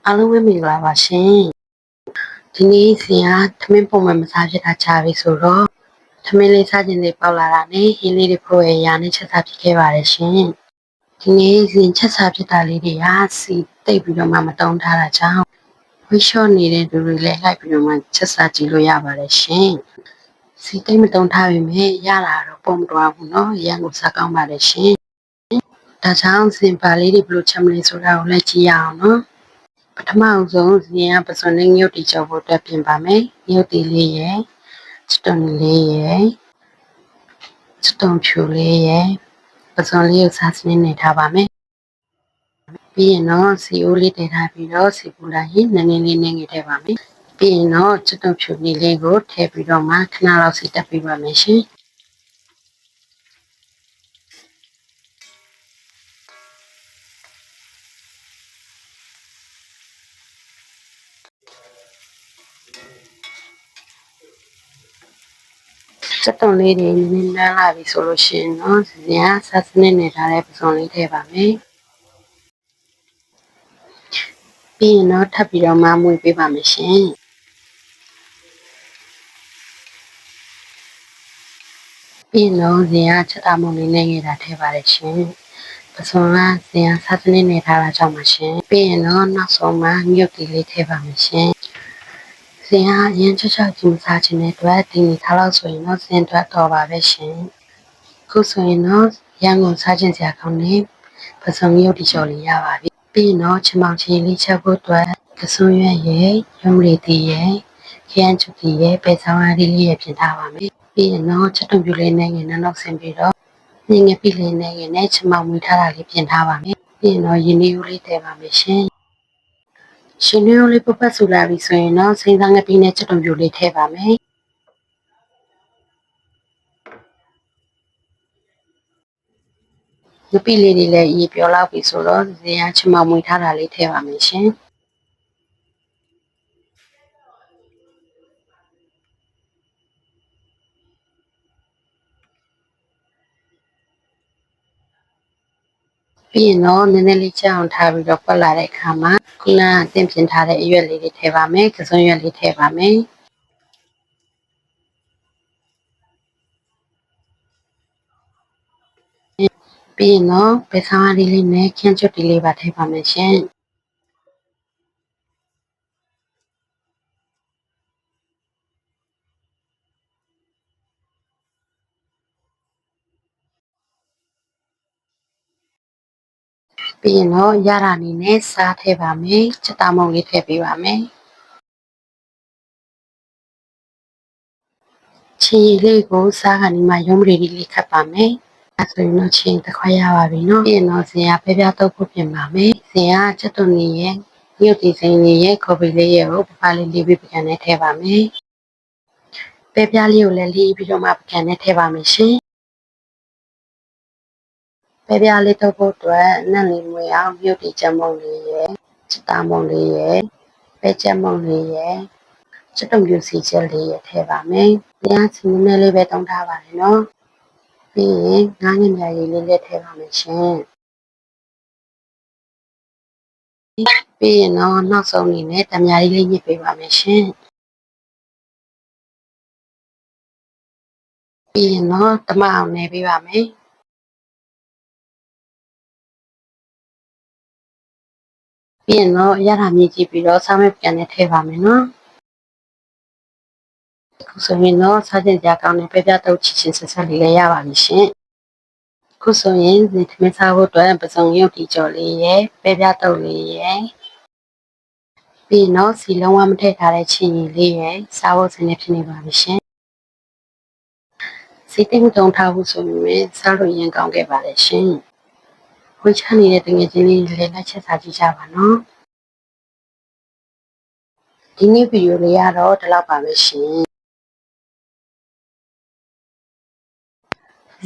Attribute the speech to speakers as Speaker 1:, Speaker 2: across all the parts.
Speaker 1: အားလုံးပဲမင်္ဂလာပါရှင်ဒီနေ့ဇင်ကထမင်းပုံမှန်မစားဖြစ်တာကြာပြီဆိုတော့ထမင်းလေးစားခြင်းတွေပေါက်လာတာနဲ့ဟင်းလေးတွေဖို့ရရာနဲ့ချက်စားဖြစ်ခဲ့ပါတယ်ရှင်ဒီနေ့ဇင်ချက်စားဖြစ်တာလေးတွေကစီတိတ်ပြီးတော့မှမတုံးထားတာကြောင့်ဝိရှော့နေတဲ့လူတွေလည်းလိုက်ပြီးတော့မှချက်စားကြည့်လို့ရပါတယ်ရှင်စီတိတ်မတုံးထားပေမဲ့ရလာတော့ပုံမတော်ဘူးเนาะရန်ကိုစားကောင်းပါတယ်ရှင်ဒါကြောင့်ဇင်ပါလေးတွေဘယ်လိုချက်မလဲဆိုတာကိုလည်းကြည့်ရအောင်เนาะပထမဆုံးဇင်ကပစွန်လေးညှုတ်တီကြောဖို့အတွက်ပြင်ပါမယ်ညှုတ်တီလေးရယ်စတုန်လေးရယ်စတုန်ဖြူလေးရယ်ပစွန်လေးကိုစားစနစ်နေထားပါမယ်ပြီးရင်တော့စီအိုးလေးတည်ထားပြီးတော့စီပူလာရင်နည်းနည်းလေးနဲ့ငယ်ထည့်ပါမယ်ပြီးရင်တော့စတုန်ဖြူလေးကိုထည့်ပြီးတော့မှခဏလောက်စီတက်ပေးပါမယ်ရှင်စတုန်လေးတွေနည်းနည်းလန်းလာပြီဆိုလို့ရှိရင်တော့ဇင်ကစားစနစ်နေထားတဲ့ပစွန်လေးထည့်ပါမယ်ပြီးရင်တော့ထပ်ပြီးတော့မှမွေးပေးပါမယ်ရှင်ပြီးတော့ဇင်ကချက်တာမုံလေးနဲ့ငယ်တာထည့်ပါတယ်ရှင်ပစွန်ကဇင်ကစားစနစ်နေထားတာကြောင့်ပါရှင်ပြီးရင်တော့နောက်ဆုံးမှမြုပ်တီလေးထည့်ပါမယ်ရှင်ဇင်ကရင်းချောချောကြီးမစားခြင်းတဲ့အတွက်ဒီနေ့ထားလို့ဆိုရင်တော့ဇင်အတွက်တော်ပါပဲရှင်ခုဆိုရင်တော့ရန်ကုန်စားခြင်းစရာကောင်းနေပစွန်မြုပ်တီချော်လေးရပါပြီပြီးတော့ချမောင်ချင်းလေးချက်ဖို့အတွက်ကစွန်ရွက်ရယ်ရုံးရီတီရယ်ခရမ်းချူတီရယ်ပဲဆောင်ရည်လေးရပြင်ထားပါမယ်ပြီးရင်တော့ချက်တုံပြူလေးနဲ့ငယ်နောက်ဆင်ပြီးတော့ငငယ်ပြလေးနဲ့ငယ်နဲ့ချမောင်မွေးထားတာလေးပြင်ထားပါမယ်ပြီးရင်တော့ရင်းနှီးဦးလေးတည်ပါမယ်ရှင်ရှင်နှီးဦးလေးပုတ်ပတ်ဆူလာပြီဆိုရင်တော့စိမ်းသားငပိနဲ့ချက်တုံပြူလေးထည့်ပါမယ်ငပိလေးတွေလည်းအေးပြောလောက်ပြီဆိုတော့ဇင်ကချမောင်မွေးထားတာလေးထည့်ပါမယ်ရှင်ပြီးရင်တော့နည်းနည်းလေးချက်အောင်ထားပြီးတော့ပတ်လာတဲ့အခါမှာခုနကတင်ပြင်ထားတဲ့အရွက်လေးတွေထည့်ပါမယ်ကစွန်ရွက်လေးထည့်ပါမယ်ပြီးရင်တော့ပဲဆောင်ရည်လေးနဲ့ခင်းချွတ်တီလေးပါထည့်ပါမယ်ရှင်ပြီးရင်တော့ရတာအနေနဲ့စားထည့်ပါမယ်ချက်သားမုံလေးထည့်ပေးပါမယ်ချီလေးကိုစားကနေမှရုံးပရီလေးခတ်ပါမယ်အဲဆိုရင်တော့ချင်းတစ်ခွက်ရပါပြီနော်ပြီးရင်တော့ဇင်ကပဲပြားတော့ဖို့ပြင်ပါမယ်ဇင်ကချက်သွန်လေးရဲ့မြုပ်တီစိမ်းလေးရဲ့ခေါ်ပီလေးရဲ့ကိုပပလေးလေးပြီးပကံနဲ့ထည့်ပါမယ်ပဲပြားလေးကိုလည်းလေးပြီးတော့မှပကံနဲ့ထည့်ပါမယ်ရှင်ပဲပြားလေးတော့ဖို့အတွက်နက်လေးမွေအောင်မြုပ်တီချက်မုံလေးရဲ့ချက်သားမုံလေးရဲ့ပဲချက်မုံလေးရဲ့ချက်တုံပြူစီချက်လေးရဲ့ထည့်ပါမယ်။တရားစီနည်းလေးပဲတောင်းထားပါတယ်နော်။ပြီးရင်ငါးငင်မြာရည်လေးထည့်ပါမယ်ရှင်။ပြီးရင်တော့နောက်ဆုံးအနေနဲ့တမယာလေးညှစ်ပေးပါမယ်ရှင်။ပြီးရင်တော့တမအောင်နေပေးပါမယ်။ပြီးရင်တော့ရတာမြည်ကြည့်ပြီးတော့စားမဲ့ပြန်နဲ့ထည့်ပါမယ်နော်။ခုဆိုရင်တော့စားကြင်ကြကောင်းတဲ့ပဲပြတုပ်ချစ်ချင်းဆက်ဆက်လေးလည်းရပါပြီရှင်။ခုဆိုရင်ဒီသမင်းစားဖို့အတွက်ပစုံရုပ်တီကြော်လေးရယ်ပဲပြတုပ်လေးရယ်ပြီးရင်တော့စီလုံးဝမထည့်ထားတဲ့ချင်ရည်လေးရယ်စားဖို့စနေဖြစ်နေပါပြီရှင်စီတိတ်တုံထားဖို့ဆိုရင်စားလို့ရင်ကောင်းခဲ့ပါတယ်ရှင်ဝှချနေတဲ့တငယ်ချင်းလေးတွေလည်းလက်ချက်စားကြည့်ကြပါနော်ဒီနေ့ဗီဒီယိုလေးကတော့ဒီလောက်ပါပဲရှင်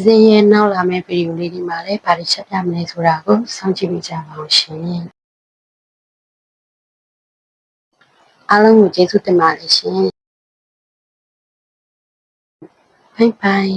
Speaker 1: ဇင်ရဲ့နောက်လာမယ့်ဗီဒီယိုလေးဒီမှာလည်းဗားချက်ပြမလဲဆိုတာကိုစောင့်ကြည့်ကြပါအောင်ရှင်အားလုံးကိုကျေးဇူးတင်ပါတယ်ရှင်ဘိုင်ဘိုင်